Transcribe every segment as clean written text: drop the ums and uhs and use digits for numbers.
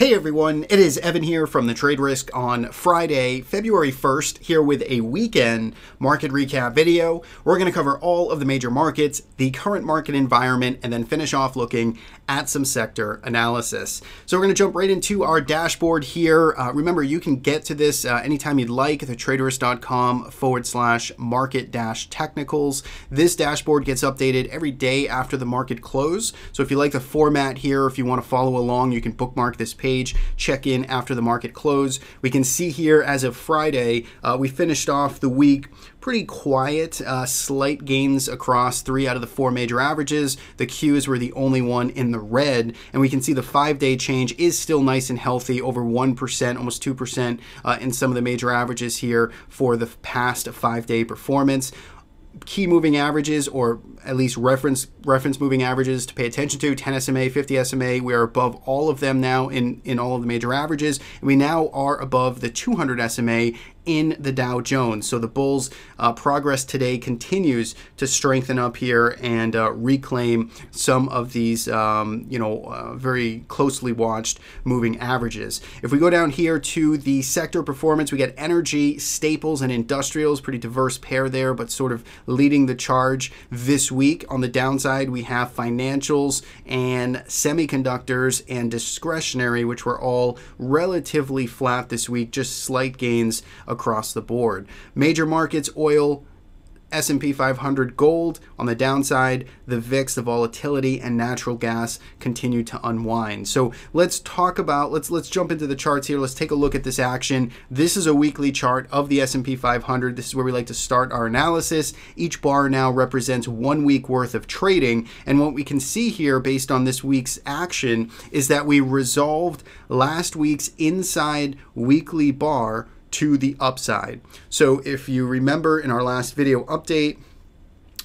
Hey everyone, it is Evan here from the Trade Risk on Friday, February 1st, here with a weekend market recap video. We're going to cover all of the major markets, the current market environment, and then finish off looking at some sector analysis. So we're going to jump right into our dashboard here. Remember, you can get to this anytime you'd like, thetraderisk.com/market-technicals. This dashboard gets updated every day after the market close. So if you like the format here, if you want to follow along, you can bookmark this page, check in after the market close. We can see here as of Friday, we finished off the week pretty quiet, slight gains across 3 out of the 4 major averages. The Qs were the only one in the red, and we can see the 5-day change is still nice and healthy, over 1%, almost 2% in some of the major averages here for the past 5-day performance. Key moving averages, or at least reference moving averages to pay attention to: 10 SMA, 50 SMA. We are above all of them now in all of the major averages, and we now are above the 200 SMA in the Dow Jones. So the bulls progress today continues to strengthen up here and reclaim some of these very closely watched moving averages. If we go down here to the sector performance, we get energy, staples, and industrials. Pretty diverse pair there, but sort of leading the charge this week. On the downside, we have financials and semiconductors and discretionary, which were all relatively flat this week, just slight gains across the board. Major markets: oil, S&P 500, gold. On the downside, the VIX, the volatility, and natural gas continue to unwind. So let's talk about, let's jump into the charts here. Let's take a look at this action. This is a weekly chart of the S&P 500. This is where we like to start our analysis. Each bar now represents 1 week worth of trading. And what we can see here based on this week's action is that we resolved last week's inside weekly bar to the upside. So if you remember in our last video update,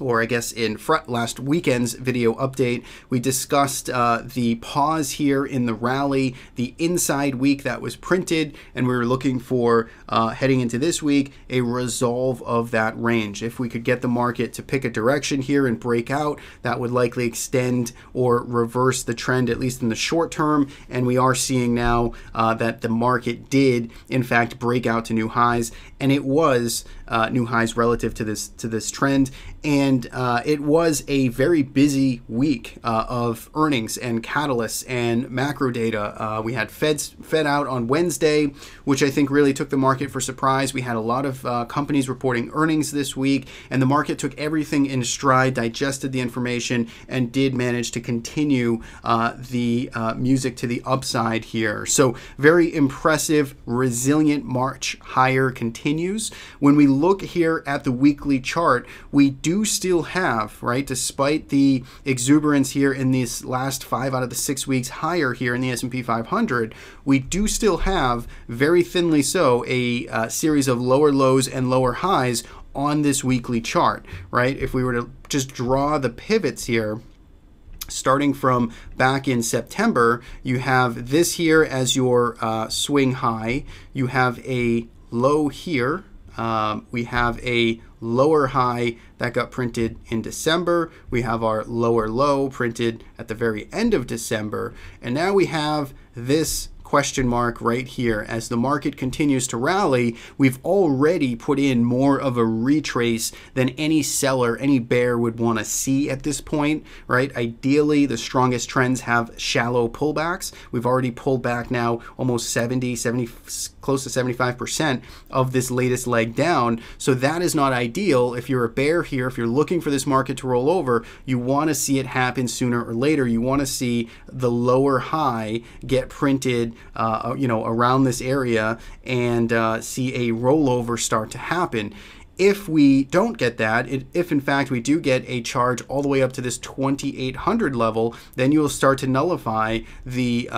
or I guess in last weekend's video update, we discussed the pause here in the rally, the inside week that was printed, and we were looking for, heading into this week, a resolve of that range. If we could get the market to pick a direction here and break out, that would likely extend or reverse the trend, at least in the short term, and we are seeing now that the market did, in fact, break out to new highs, and it was new highs relative to this trend. And it was a very busy week of earnings and catalysts and macro data. We had Fed out on Wednesday, which I think really took the market for surprise. We had a lot of companies reporting earnings this week, and the market took everything in stride, digested the information, and did manage to continue the music to the upside here. So very impressive, resilient march higher continues. When we look here at the weekly chart, we do still have, right, despite the exuberance here in these last 5 out of the 6 weeks higher here in the S&P 500, we do still have, very thinly so, a series of lower lows and lower highs on this weekly chart, right? If we were to just draw the pivots here, starting from back in September, you have this here as your swing high. You have a low here. We have a lower high that got printed in December. We have our lower low printed at the very end of December. And now we have this question mark right here. As the market continues to rally, we've already put in more of a retrace than any seller, any bear would want to see at this point, right? Ideally, the strongest trends have shallow pullbacks. We've already pulled back now almost 70, close to 75% of this latest leg down. So that is not ideal. If you're a bear here, if you're looking for this market to roll over, you want to see it happen sooner or later. You want to see the lower high get printed around this area and see a rollover start to happen. If we don't get that, if in fact we do get a charge all the way up to this 2800 level, then you'll start to nullify the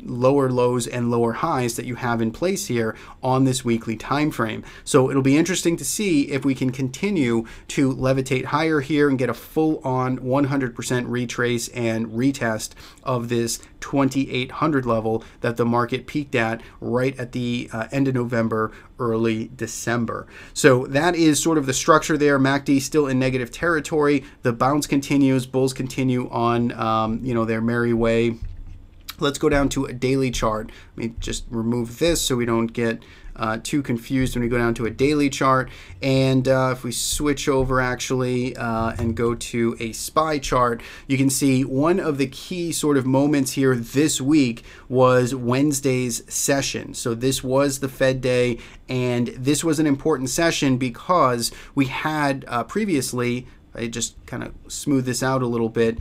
lower lows and lower highs that you have in place here on this weekly time frame. So it'll be interesting to see if we can continue to levitate higher here and get a full-on 100% retrace and retest of this 2800 level that the market peaked at right at the end of November, early December. So that is sort of the structure there. MACD still in negative territory. The bounce continues. Bulls continue on, their merry way. Let's go down to a daily chart. Let me just remove this so we don't get too confused when we go down to a daily chart. And if we switch over actually and go to a SPY chart, you can see one of the key sort of moments here this week was Wednesday's session. So this was the Fed day, and this was an important session because we had previously, I just kind of smooth this out a little bit,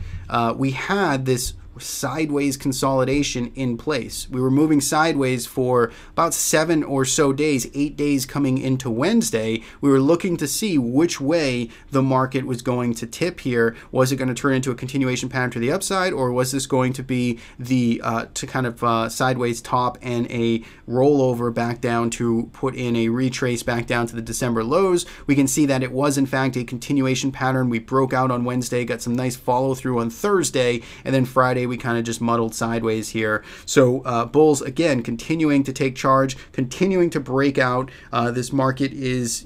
we had this sideways consolidation in place. We were moving sideways for about 7 or so days, 8 days coming into Wednesday. We were looking to see which way the market was going to tip here. Was it going to turn into a continuation pattern to the upside, or was this going to be the kind of sideways top and a rollover back down to put in a retrace back down to the December lows? We can see that it was in fact a continuation pattern. We broke out on Wednesday, got some nice follow through on Thursday, and then Friday we kind of just muddled sideways here. So bulls again continuing to take charge, continuing to break out. This market is,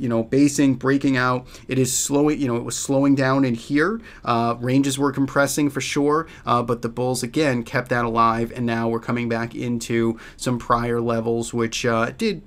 breaking out. It is slowing, it was slowing down in here. Ranges were compressing for sure, but the bulls again kept that alive, and now we're coming back into some prior levels, which did,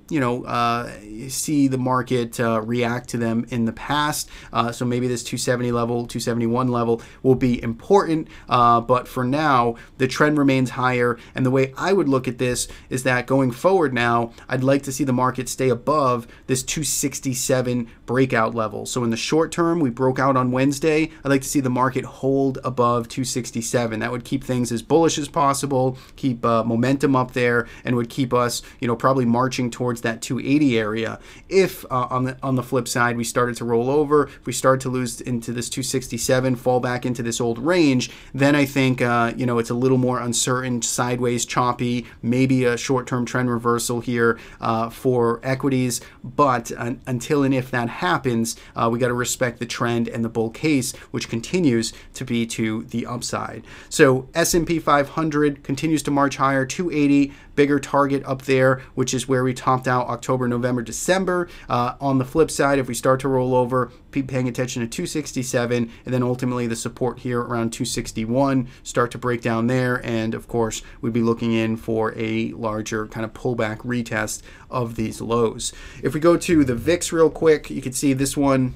see the market react to them in the past. So maybe this 270 level, 271 level will be important, but for now, the trend remains higher. And the way I would look at this is that going forward now, I'd like to see the market stay above this 267 breakout level. So in the short term, we broke out on Wednesday. I'd like to see the market hold above 267. That would keep things as bullish as possible, keep momentum up there, and would keep us, probably marching towards that 280 area. If on the flip side, we started to roll over, if we start to lose into this 267, fall back into this old range, then I think, it's a little more uncertain, sideways, choppy, maybe a short-term trend reversal here for equities. But until and if that happens, we got to respect the trend and the bull case, which continues to be to the upside. So S&P 500 continues to march higher, 280, bigger target up there, which is where we topped out October, November, December. On the flip side, if we start to roll over, be paying attention to 267, and then ultimately the support here around 261, start to break down there, and of course we'd be looking in for a larger kind of pullback retest of these lows. If we go to the VIX real quick, you can see this one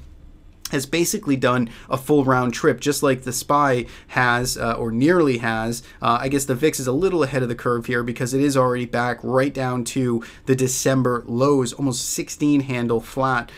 has basically done a full round trip, just like the SPY has, or nearly has. I guess the VIX is a little ahead of the curve here because it is already back right down to the December lows, almost 16 handle flat,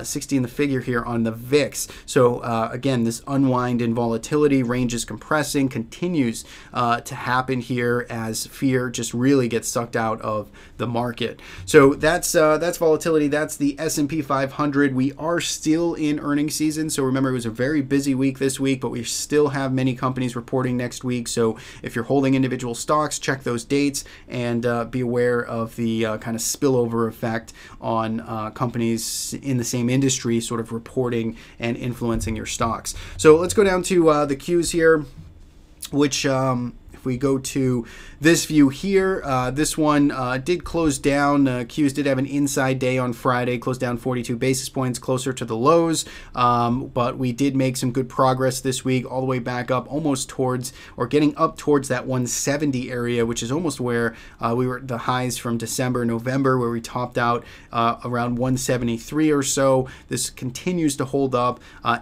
16 the figure here on the VIX. So again, this unwind in volatility, ranges compressing, continues to happen here as fear just really gets sucked out of the market. So that's volatility. That's the S&P 500. We are still in earnings season. So remember, it was a very busy week this week, but we still have many companies reporting next week. So if you're holding individual stocks, check those dates and be aware of the kind of spillover effect on companies in the same industry sort of reporting and influencing your stocks. So let's go down to the Qs here, which if we go to this view here, this one did close down. Qs did have an inside day on Friday, closed down 42 basis points closer to the lows, but we did make some good progress this week, all the way back up almost towards, or getting up towards that 170 area, which is almost where we were the highs from December, November, where we topped out around 173 or so. This continues to hold up.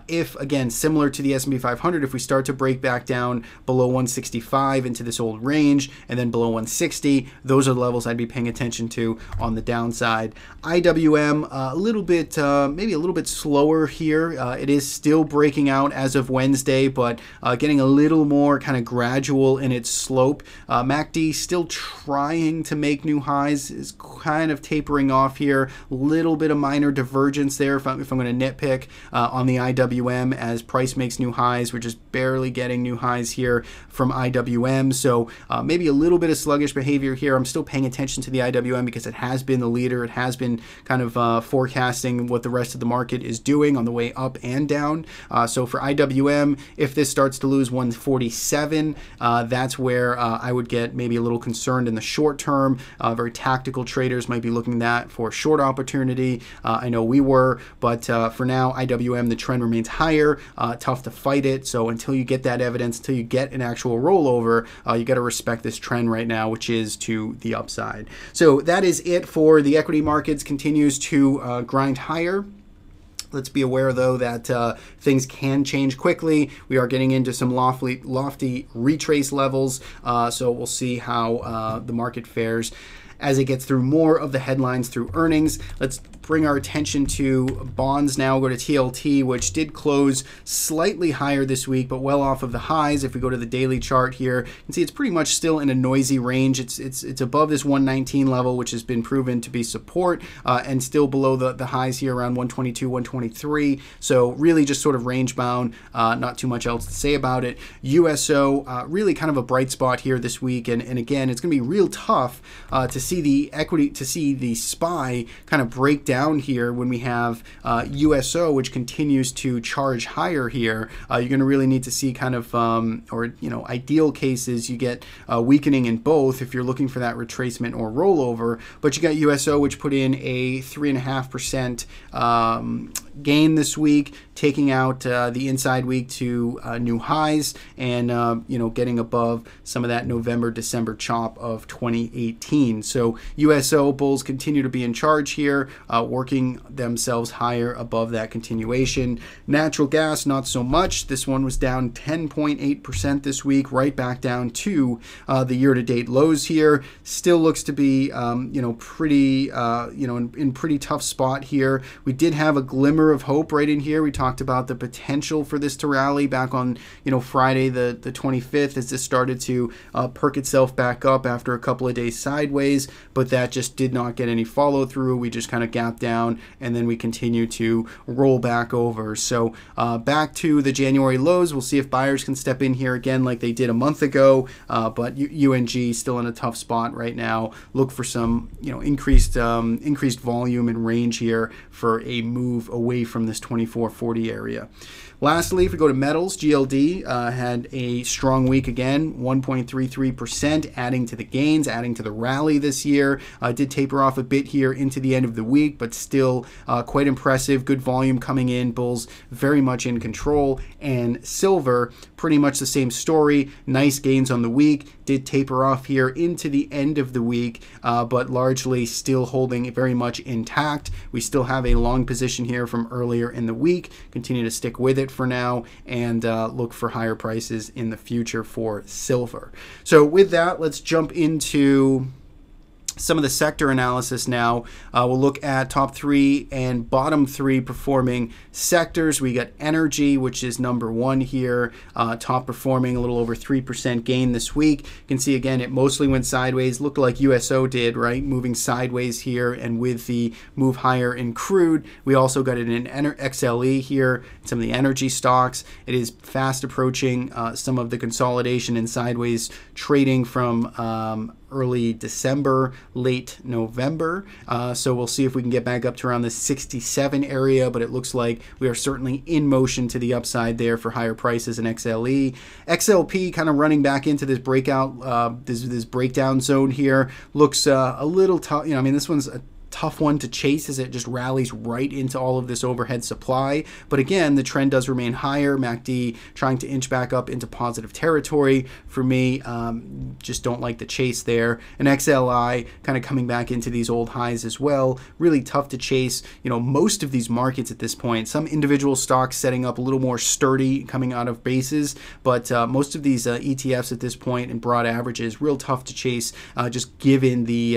If, again, similar to the S&P 500, if we start to break back down below 165 into this old range, and then below 160, those are the levels I'd be paying attention to on the downside. IWM, a little bit, maybe a little bit slower here. It is still breaking out as of Wednesday, but getting a little more kind of gradual in its slope. MACD still trying to make new highs, is kind of tapering off here. Little bit of minor divergence there if I'm going to nitpick on the IWM as price makes new highs. We're just barely getting new highs here from IWM, so maybe a little bit of sluggish behavior here. I'm still paying attention to the IWM because it has been the leader. It has been kind of forecasting what the rest of the market is doing on the way up and down. So for IWM, if this starts to lose 147, that's where I would get maybe a little concerned in the short term. Very tactical traders might be looking at that for short opportunity. I know we were, but for now, IWM, the trend remains higher. Tough to fight it. So until you get that evidence, until you get an actual rollover, you got to respect this trend right now, which is to the upside. So that is it for the equity markets. Continues to grind higher. Let's be aware, though, that things can change quickly. We are getting into some lofty retrace levels, so we'll see how the market fares as it gets through more of the headlines through earnings. Let's bring our attention to bonds now. Go to TLT, which did close slightly higher this week, but well off of the highs. If we go to the daily chart here, you can see it's pretty much still in a noisy range. It's above this 119 level, which has been proven to be support, and still below the highs here around 122, 123. So really just sort of range bound, not too much else to say about it. USO, really kind of a bright spot here this week. And again, it's going to be real tough to see the equity, to see the SPY kind of break down here when we have USO, which continues to charge higher here. You're going to really need to see kind of, or ideal cases, you get weakening in both if you're looking for that retracement or rollover. But you got USO, which put in a 3.5% gain this week, taking out the inside week to new highs, and getting above some of that November, December chop of 2018. So USO bulls continue to be in charge here, working themselves higher above that continuation. Natural gas, not so much. This one was down 10.8% this week, right back down to the year-to-date lows here. Still looks to be, pretty, in pretty tough spot here. We did have a glimmer of hope right in here. We talked about the potential for this to rally back on, Friday the 25th, as this started to perk itself back up after a couple of days sideways, but that just did not get any follow through. We just kind of gapped down, and then we continue to roll back over. So back to the January lows. We'll see if buyers can step in here again like they did a month ago, but UNG still in a tough spot right now. Look for some increased volume and range here for a move away from this 2440 area. Lastly, if we go to metals, GLD had a strong week again, 1.33%, adding to the gains, adding to the rally this year. Did taper off a bit here into the end of the week, but still quite impressive. Good volume coming in. Bulls very much in control. And silver, pretty much the same story. Nice gains on the week. Did taper off here into the end of the week, but largely still holding very much intact. We still have a long position here from earlier in the week. Continue to stick with it for now, and look for higher prices in the future for silver. So with that, let's jump into some of the sector analysis now. We'll look at top 3 and bottom 3 performing sectors. We got energy, which is number 1 here, top performing, a little over 3% gain this week. You can see again, it mostly went sideways, looked like USO did, right? Moving sideways here, and with the move higher in crude, we also got it in XLE here, some of the energy stocks. It is fast approaching some of the consolidation and sideways trading from early December, late November. So we'll see if we can get back up to around the 67 area, but it looks like we are certainly in motion to the upside there for higher prices in XLE. XLP kind of running back into this breakout, this breakdown zone here. Looks a little tough. This one's a tough one to chase as it just rallies right into all of this overhead supply. But again, the trend does remain higher. MACD trying to inch back up into positive territory. For me, just don't like the chase there. And XLI kind of coming back into these old highs as well. Really tough to chase. Most of these markets at this point, some individual stocks setting up a little more sturdy coming out of bases, but most of these ETFs at this point and broad averages, real tough to chase, just given the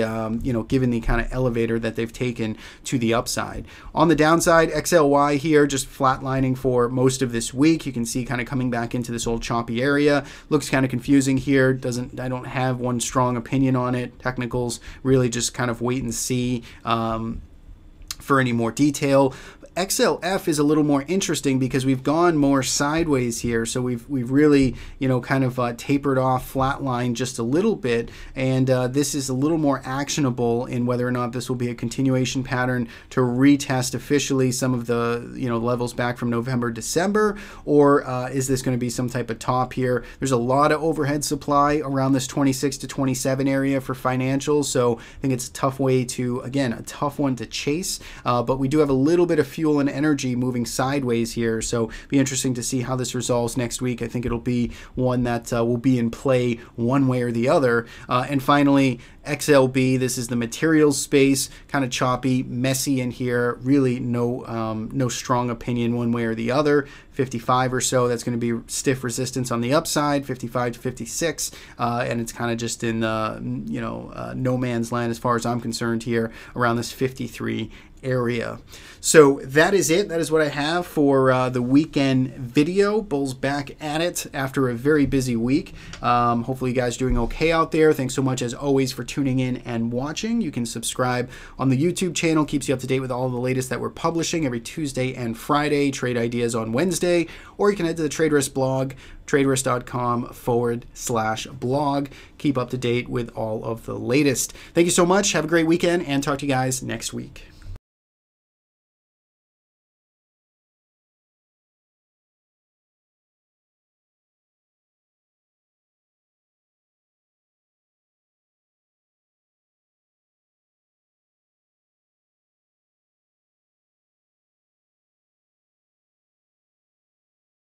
given the kind of elevator that they've taken to the upside. On the downside, XLY here just flatlining for most of this week. You can see kind of coming back into this old choppy area. Looks kind of confusing here. I don't have one strong opinion on it. Technicals really just kind of wait and see for any more detail. XLF is a little more interesting because we've gone more sideways here, so we've really kind of tapered off, flatline just a little bit, and this is a little more actionable in whether or not this will be a continuation pattern to retest officially some of the levels back from November, December, or is this going to be some type of top here? There's a lot of overhead supply around this 26 to 27 area for financials, so I think it's a tough way to, again, a tough one to chase, but we do have a little bit of fuel fuel and energy moving sideways here. So be interesting to see how this resolves next week. I think it'll be one that will be in play one way or the other. And finally, XLB, this is the materials space, kind of choppy, messy in here, really no strong opinion one way or the other. 55 or so, that's going to be stiff resistance on the upside, 55 to 56, and it's kind of just in no man's land as far as I'm concerned here, around this 53 area. So that is it. That is what I have for the weekend video. Bulls back at it after a very busy week. Hopefully you guys are doing okay out there. Thanks so much as always for tuning in and watching. You can subscribe on the YouTube channel. Keeps you up to date with all the latest that we're publishing every Tuesday and Friday. Trade ideas on Wednesday. Or you can head to the TradeRisk blog, traderisk.com/blog. Keep up to date with all of the latest. Thank you so much. Have a great weekend and talk to you guys next week.